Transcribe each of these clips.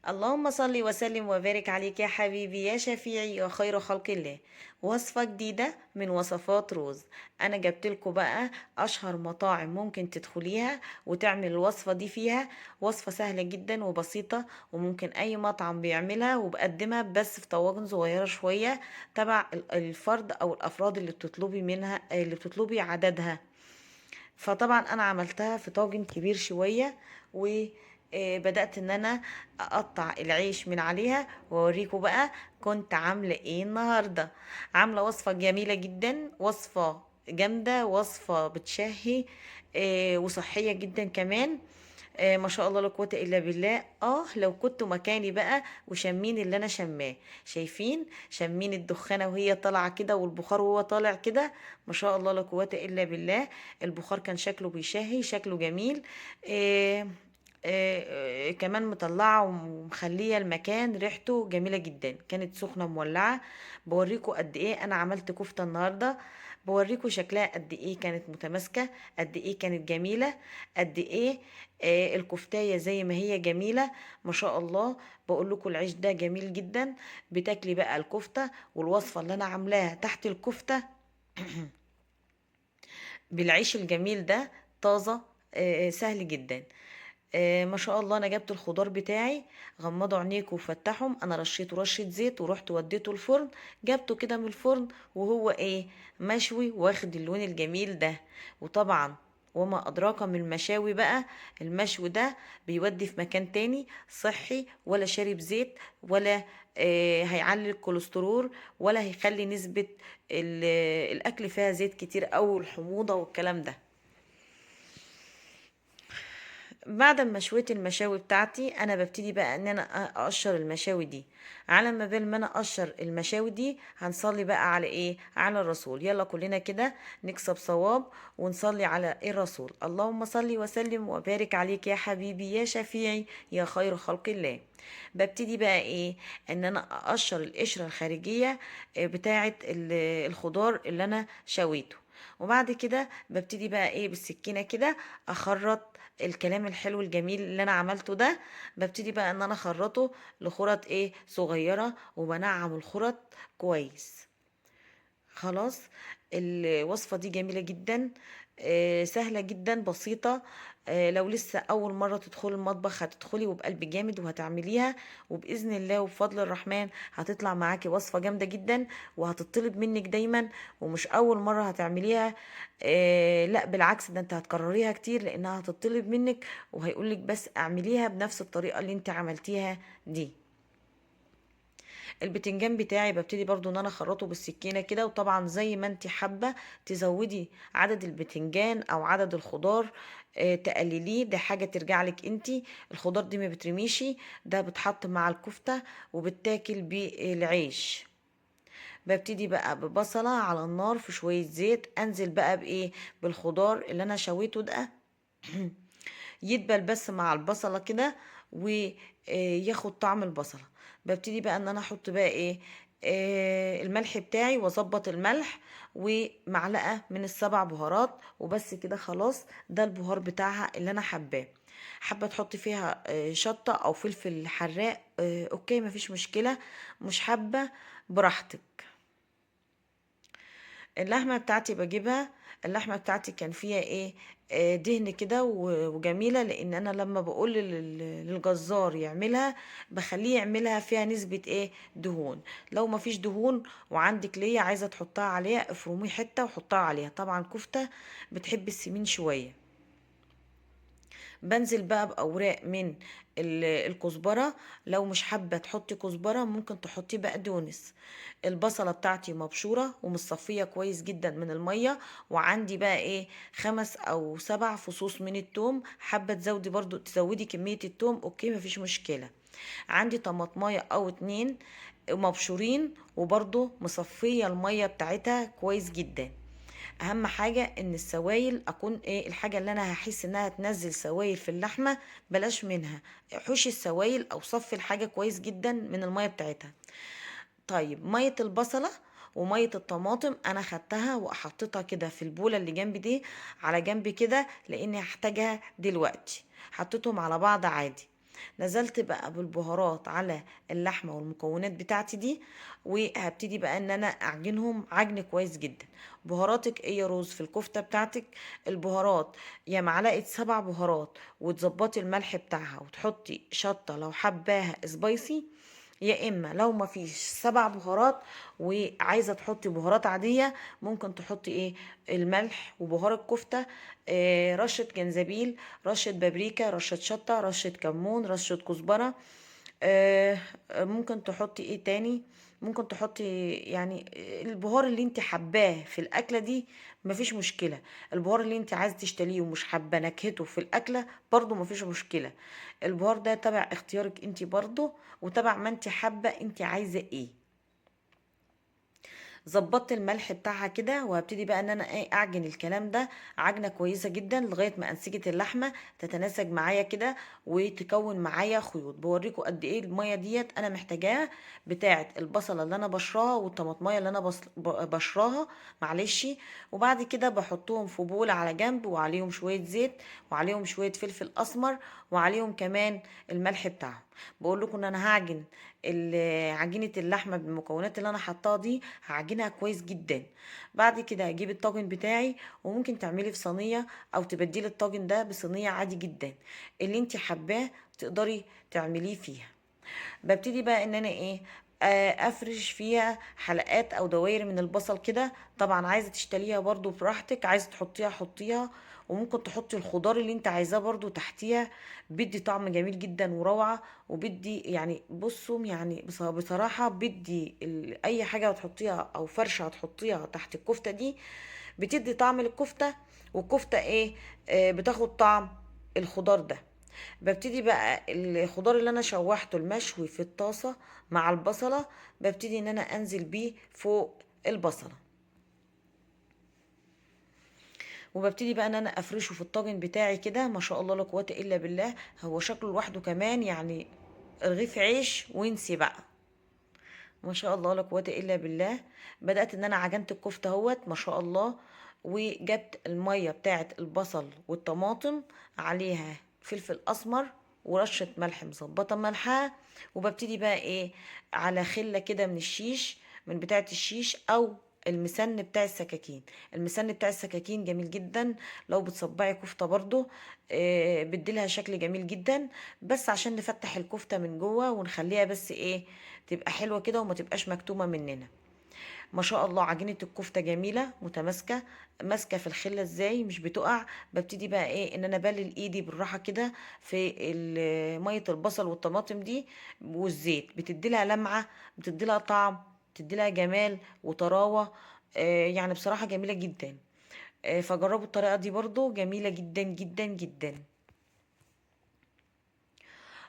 اللهم صل وسلم وبارك عليك يا حبيبي يا شفيعي يا خير خلق الله. وصفة جديدة من وصفات روز. انا جبت لكم بقى اشهر مطاعم ممكن تدخليها وتعمل الوصفة دي فيها. وصفة سهلة جدا وبسيطة، وممكن اي مطعم بيعملها وبقدمها بس في طواجن صغيرة شوية تبع الفرد او الافراد اللي بتطلبي منها، اللي بتطلبي عددها. فطبعا انا عملتها في طاجن كبير شوية، وبدأت ان انا اقطع العيش من عليها واوريكم بقى كنت عاملة ايه النهاردة. عاملة وصفة جميلة جدا، وصفة جامدة، وصفة بتشهي وصحية جدا كمان. ما شاء الله لا قوة الا بالله. لو كنتوا مكاني بقى وشمين اللي انا شماه، شايفين شمين الدخانة وهي طالعة كده والبخار وهو طالع كده. ما شاء الله لا قوة الا بالله. البخار كان شكله بيشهي، شكله جميل. آه كمان مطلعة ومخلية المكان ريحته جميلة جدا، كانت سخنة مولعة. بوريكم قد ايه انا عملت كفتة النهاردة، بوريكم شكلها قد ايه كانت متماسكة، قد ايه كانت جميلة، قد ايه الكفتاية زي ما هي جميلة. ما شاء الله. بقول لكم العيش ده جميل جدا. بتاكلي بقى الكفتة والوصفة اللي انا عاملاها تحت الكفتة بالعيش الجميل ده، طازة. سهل جدا. ما شاء الله. انا جبت الخضار بتاعي، غمضوا عينيكم وفتحهم، انا رشيته رشة زيت ورحت وديته الفرن. جبته كده من الفرن وهو مشوي واخد اللون الجميل ده. وطبعا وما أدراك من المشاوي بقى، المشوي ده بيودي في مكان تاني صحي، ولا شارب زيت، ولا هيعلي الكوليسترول، ولا هيخلي نسبة الأكل فيها زيت كتير أو الحموضة والكلام ده. بعد ما شويت المشاوي بتاعتي انا ببتدي بقى ان انا اقشر المشاوي دي. على ما بال ما انا اقشر المشاوي دي هنصلي بقى على على الرسول. يلا كلنا كده نكسب صواب ونصلي على الرسول. اللهم صل وسلم وبارك عليك يا حبيبي يا شفيعي يا خير خلق الله. ببتدي بقى ان انا اقشر القشرة الخارجية بتاعة الخضار اللي انا شويته. وبعد كده ببتدي بقى بالسكينة كده اخرط الكلام الحلو الجميل اللي انا عملته ده. ببتدي بقى ان انا اخرطه لخرط صغيرة، وبنعم الخرط كويس. خلاص. الوصفة دي جميلة جدا، سهلة جدا بسيطة. لو لسه أول مرة تدخلي المطبخ هتدخلي وبقلب جامد وهتعمليها، وبإذن الله وبفضل الرحمن هتطلع معاكي وصفة جامدة جدا وهتطلب منك دايما. ومش أول مرة هتعمليها، لا بالعكس، ده انت هتكرريها كتير لأنها هتطلب منك، وهيقولك بس اعمليها بنفس الطريقة اللي انت عملتيها دي. البتنجان بتاعي ببتدي برضو ان انا اخرطه بالسكينة كده، وطبعا زي ما انت حابة تزودي عدد البتنجان او عدد الخضار تقلليه، ده حاجة ترجع لك انت. الخضار دي ما بترميشي، ده بتحط مع الكفتة وبتاكل بالعيش. ببتدي بقى ببصلة على النار في شوية زيت، انزل بقى بالخضار اللي انا شويته ده يدبل بس مع البصلة كده وياخد طعم البصلة. ببتدي بقى ان انا احط بقى الملح بتاعي واظبط الملح، ومعلقة من السبع بهارات وبس كده خلاص. ده البهار بتاعها اللي انا حباه. حابة تحطي فيها شطة او فلفل حراق، اوكي مفيش مشكلة. مش حابة براحتك. اللحمة بتاعتي بجيبها. اللحمة بتاعتي كان فيها دهن كده وجميلة، لان انا لما بقول للجزار يعملها بخليه يعملها فيها نسبة دهون. لو ما فيش دهون وعندك ليا عايزة تحطها عليها افرمي حتة وحطها عليها. طبعا كفتة بتحب السمين شوية. بنزل بقى بأوراق من الكزبرة. لو مش حابة تحطي كزبرة ممكن تحطي بقدونس. البصلة بتاعتي مبشورة ومصفية كويس جدا من المية. وعندي بقى 5 أو 7 فصوص من التوم. حابة تزودي برضو تزودي كمية التوم اوكي مفيش مشكلة. عندي طماطماية أو 2 مبشورين وبرضو مصفية المية بتاعتها كويس جدا. اهم حاجة ان السوائل اكون الحاجة اللي انا هحس انها تنزل سوائل في اللحمة بلاش منها. حوشي السوائل او صفي الحاجة كويس جدا من المية بتاعتها. طيب مية البصلة ومية الطماطم انا خدتها وحطيتها كده في البولة اللي جنبي دي على جنب كده لاني هحتاجها دلوقتي. حطيتهم على بعض عادي. نزلت بقى بالبهارات على اللحمة والمكونات بتاعتي دي، وهبتدي بقى ان انا اعجنهم عجن كويس جدا. بهاراتك ايه يا روز في الكفتة بتاعتك؟ البهارات يا معلقة 7 بهارات، وتظبطي الملح بتاعها، وتحطي شطة لو حباها سبايسي، يا اما لو ما فيش 7 بهارات وعايزه تحطي بهارات عاديه، ممكن تحطي ايه؟ الملح وبهار الكفته، رشه جنزبيل، رشه بابريكا، رشه شطه، رشه كمون، رشه كزبره. آه، ممكن تحطي ايه تاني؟ ممكن تحطي يعني البهار اللي انت حباه في الاكله دي، مفيش مشكله. البهار اللي انت عايزه تشتريه ومش حابه نكهته في الاكله، برضو مفيش مشكله. البهار ده تبع اختيارك انت برضو، وتبع ما انت حابه انت عايزه ايه. ظبطت الملح بتاعها كده، وهبتدي بقى ان انا ايه اعجن الكلام ده عجنه كويسه جدا لغايه ما انسجه اللحمه تتناسج معايا كده، وتكون معايا خيوط. بوريكم قد ايه الميه ديت انا محتاجاها، بتاعه البصله اللي انا بشراها والطماطميه اللي انا بشراها، معلش. وبعد كده بحطهم في بول على جنب، وعليهم شويه زيت، وعليهم شويه فلفل اسمر، وعليهم كمان الملح بتاعهم. بقول لكم ان انا هعجن عجينه اللحمه بالمكونات اللي انا حطاها دي، هعجنها كويس جدا. بعد كده هجيب الطاجن بتاعي، وممكن تعملي في صينيه او تبدلي الطاجن ده بصينيه عادي جدا، اللي انت حباه تقدري تعمليه فيها. ببتدي بقى ان انا ايه، افرش فيها حلقات او دوائر من البصل كده. طبعا عايزه تشتريها برضو براحتك، عايزه تحطيها حطيها، وممكن تحطي الخضار اللي انت عايزاه برضو تحتيها، بيدي طعم جميل جدا وروعه. وبيدي يعني بصوا يعني بصراحه بيدي اي حاجه هتحطيها او فرشه هتحطيها تحت الكفته دي، بتدي طعم للكفته. والكفته ايه، بتاخد طعم الخضار ده. ببتدي بقى الخضار اللي انا شوحته المشوي في الطاسة مع البصلة، ببتدي ان انا انزل بيه فوق البصلة، وببتدي بقى ان انا افرشه في الطاجن بتاعي كده. ما شاء الله لا قوة الا بالله، هو شكله لوحده كمان يعني رغيف عيش وانسي بقى. ما شاء الله لا قوة الا بالله. بدأت ان انا عجنت الكفتة اهوت ما شاء الله، وجبت المية بتاعت البصل والطماطم، عليها فلفل اسمر ورشة ملح مظبطة ملحها. وببتدي بقى ايه، على خلة كده من الشيش، من بتاعة الشيش او المسن بتاع السكاكين. المسن بتاع السكاكين جميل جدا، لو بتصبعي كفتة برضو بتديلها شكل جميل جدا، بس عشان نفتح الكفتة من جوه ونخليها بس ايه، تبقى حلوة كده وما تبقاش مكتومة مننا. ما شاء الله عجينة الكفتة جميلة متماسكة، ماسكة في الخلة ازاي مش بتقع. ببتدي بقى ايه ان انا بلل ايدي بالراحة كده في مية البصل والطماطم دي والزيت، بتديلها لمعة، بتديلها طعم، بتديلها جمال وطراوة. يعني بصراحة جميلة جدا. فجربوا الطريقة دي برضو جميلة جدا جدا جدا.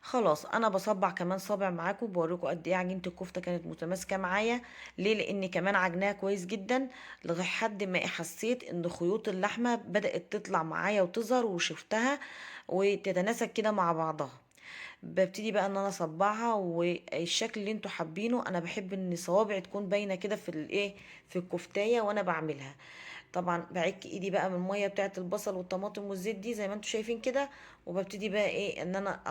خلاص انا بصبع كمان صابع معاكم، بوريكم قد ايه عجينه الكفته كانت متماسكه معايا. ليه؟ لاني كمان عجناها كويس جدا لغايه حد ما حسيت ان خيوط اللحمه بدات تطلع معايا وتظهر وشفتها وتتناسق كده مع بعضها. ببتدي بقى ان انا اصبعها والشكل اللي انتوا حابينه. انا بحب ان صوابعي تكون باينه كده في الايه، في الكفتايه وانا بعملها. طبعا بعك ايدي بقى من الميه بتاعه البصل والطماطم والزيت دي زي ما انتوا شايفين كده، وببتدي بقى ايه ان انا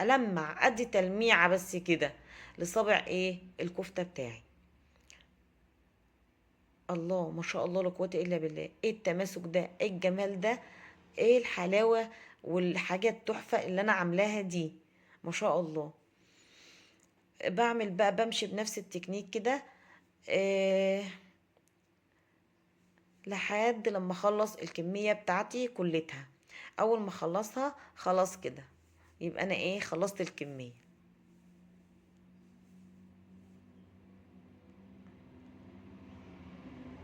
المع ادي تلميعه بس كده لصابع ايه الكفته بتاعي. الله ما شاء الله لا قوه الا بالله، ايه التماسك ده، ايه الجمال ده، ايه الحلاوه والحاجه التحفه اللي انا عاملاها دي، ما شاء الله. بعمل بقى بمشي بنفس التكنيك كده آه لحد لما اخلص الكمية بتاعتي كلتها. اول ما اخلصها خلاص كده يبقى انا ايه خلصت الكمية.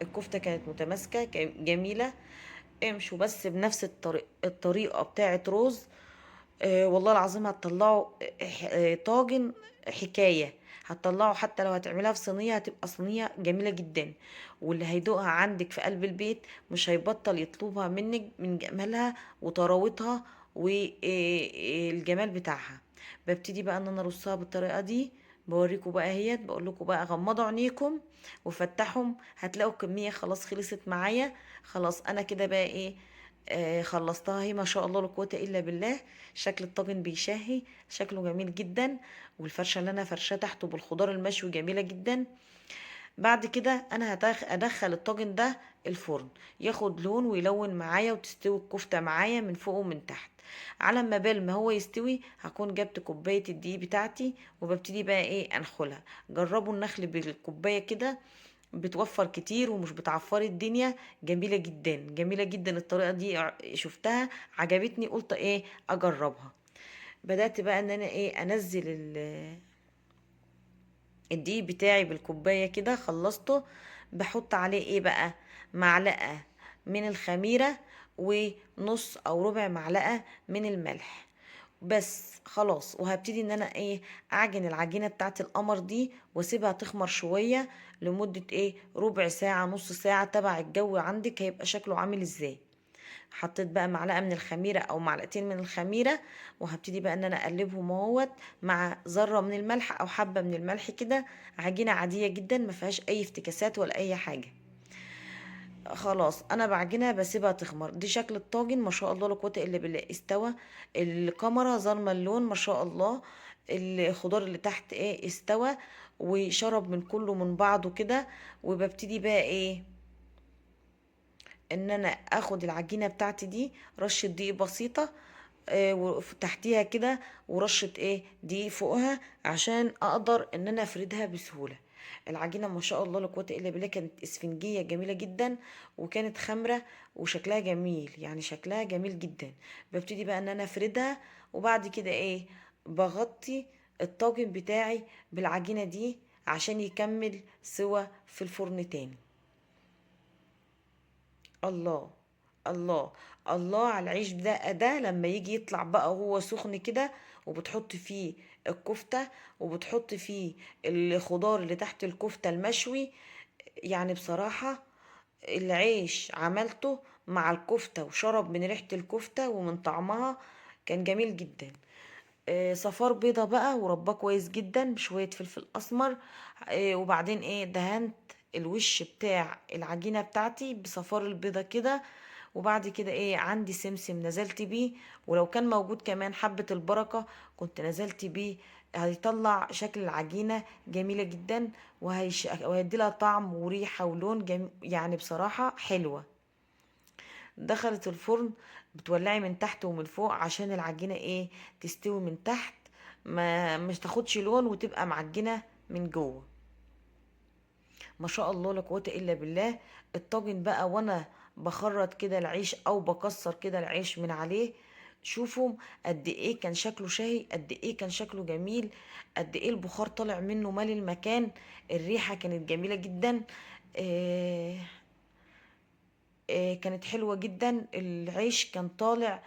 الكفتة كانت متماسكة جميلة. امشوا بس بنفس الطريقة بتاعت روز، والله العظيم هتطلعوا طاجن حكاية. هتطلعوا حتى لو هتعملها في صينية هتبقى صينية جميلة جدا، واللي هيدوقها عندك في قلب البيت مش هيبطل يطلبها منك من جمالها وطراوتها والجمال بتاعها. ببتدي بقى ان انا ارصها بالطريقة دي. بوريكم بقى اهيت، بقول لكم بقى غمضوا عينيكم وفتحهم، هتلاقوا الكمية خلاص خلصت معايا. خلاص انا كده بقى ايه، خلصتها اهي، ما شاء الله لا قوه الا بالله. شكل الطاجن بيشهي، شكله جميل جدا، والفرشه اللي انا فرشاه تحته بالخضار المشوي جميله جدا. بعد كده انا ادخل الطاجن ده الفرن، ياخد لون ويلون معايا، وتستوي الكفته معايا من فوق ومن تحت. على ما بال ما هو يستوي هكون جبت كوبايه الدقيق بتاعتي، وببتدي بقى ايه انخلها. جربوا النخل بالكوبايه كده، بتوفر كتير ومش بتعفري الدنيا. جميله جدا جميله جدا الطريقه دي، شفتها عجبتني قلت ايه اجربها. بدات بقى ان انا ايه انزل الدقيق بتاعي بالكوباية كده، خلصته. بحط عليه ايه بقى؟ معلقة من الخميرة، ونص او ربع معلقة من الملح، بس خلاص. وهبتدي ان انا ايه اعجن العجينة بتاعت القمر دي، واسيبها تخمر شوية لمدة ايه ربع ساعة نص ساعة، تبع الجو عندك هيبقى شكله عامل ازاي. حطيت بقى معلقه من الخميره او معلقتين من الخميره، وهبتدي بقى ان انا اقلبهم اهوت مع ذره من الملح او حبه من الملح كده. عجينه عاديه جدا ما فيهاش اي افتكاسات ولا اي حاجه. خلاص انا بعجنها بسيبها تخمر. دي شكل الطاجن ما شاء الله لا قوه الا بالله، استوى. الكاميرا ظالمه اللون ما شاء الله. الخضار اللي تحت ايه استوى، وشرب من كله من بعضه كده. وببتدي بقى ايه ان انا اخد العجينه بتاعتي دي رشه دقيق بسيطه، وتحتيها كده، ورشه ايه دقيق فوقها، عشان اقدر ان انا افردها بسهوله. العجينه ما شاء الله لا قوه الا بالله كانت اسفنجيه جميله جدا، وكانت خمره، وشكلها جميل، يعني شكلها جميل جدا. ببتدي بقى ان انا افردها، وبعد كده ايه بغطي الطاجن بتاعي بالعجينه دي عشان يكمل سوا في الفرن تاني. الله، الله، الله على العيش ده لما يجي يطلع بقى وهو سخن كده، وبتحط فيه الكفتة، وبتحط فيه الخضار اللي تحت الكفتة المشوي. يعني بصراحة العيش عملته مع الكفتة وشرب من ريحة الكفتة ومن طعمها، كان جميل جدا. صفار بيضة بقى ورباه كويس جدا بشوية فلفل اسمر. وبعدين ايه دهنت الوش بتاع العجينة بتاعتي بصفار البيضة كده. وبعد كده ايه عندي سمسم نزلت بيه، ولو كان موجود كمان حبة البركة كنت نزلت بيه. هيطلع شكل العجينة جميلة جدا، وهيديلها طعم وريحة ولون يعني بصراحة حلوة. دخلت الفرن، بتولعي من تحت ومن فوق عشان العجينة ايه تستوي من تحت، ما مش تاخدش لون وتبقى معجنة من جوه. ما شاء الله لا قوة الا بالله. الطاجن بقى وانا بخرط كده العيش او بكسر كده العيش من عليه، شوفوا قد ايه كان شكله شهي، قد ايه كان شكله جميل، قد ايه البخار طالع منه مالي المكان. الريحة كانت جميلة جدا. آه كانت حلوة جدا. العيش كان طالع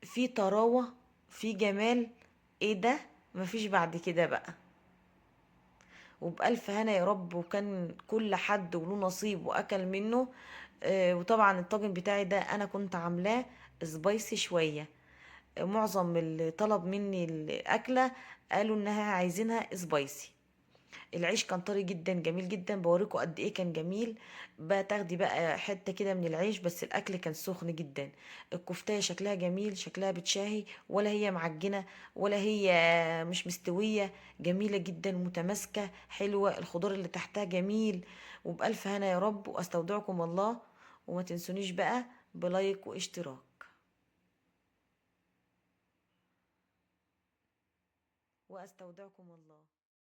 فيه طراوة، فيه جمال. ايه ده؟ مفيش بعد كده بقى. وبألف هنا يا رب، وكان كل حد وله نصيب وأكل منه. وطبعا الطاجن بتاعي ده أنا كنت عاملاه سبايسي شوية. معظم اللي طلب مني الأكلة قالوا إنها عايزينها سبايسي. العيش كان طري جدا جميل جدا، بوريكم قد ايه كان جميل. بقى تاخدي بقى حته كده من العيش، بس الاكل كان سخن جدا. الكفتايه شكلها جميل، شكلها بتشاهي، ولا هي معجنه ولا هي مش مستويه. جميله جدا متماسكه حلوه، الخضار اللي تحتها جميل. وبألف هنا يا رب، واستودعكم الله. وما تنسونيش بقى بلايك واشتراك. واستودعكم الله.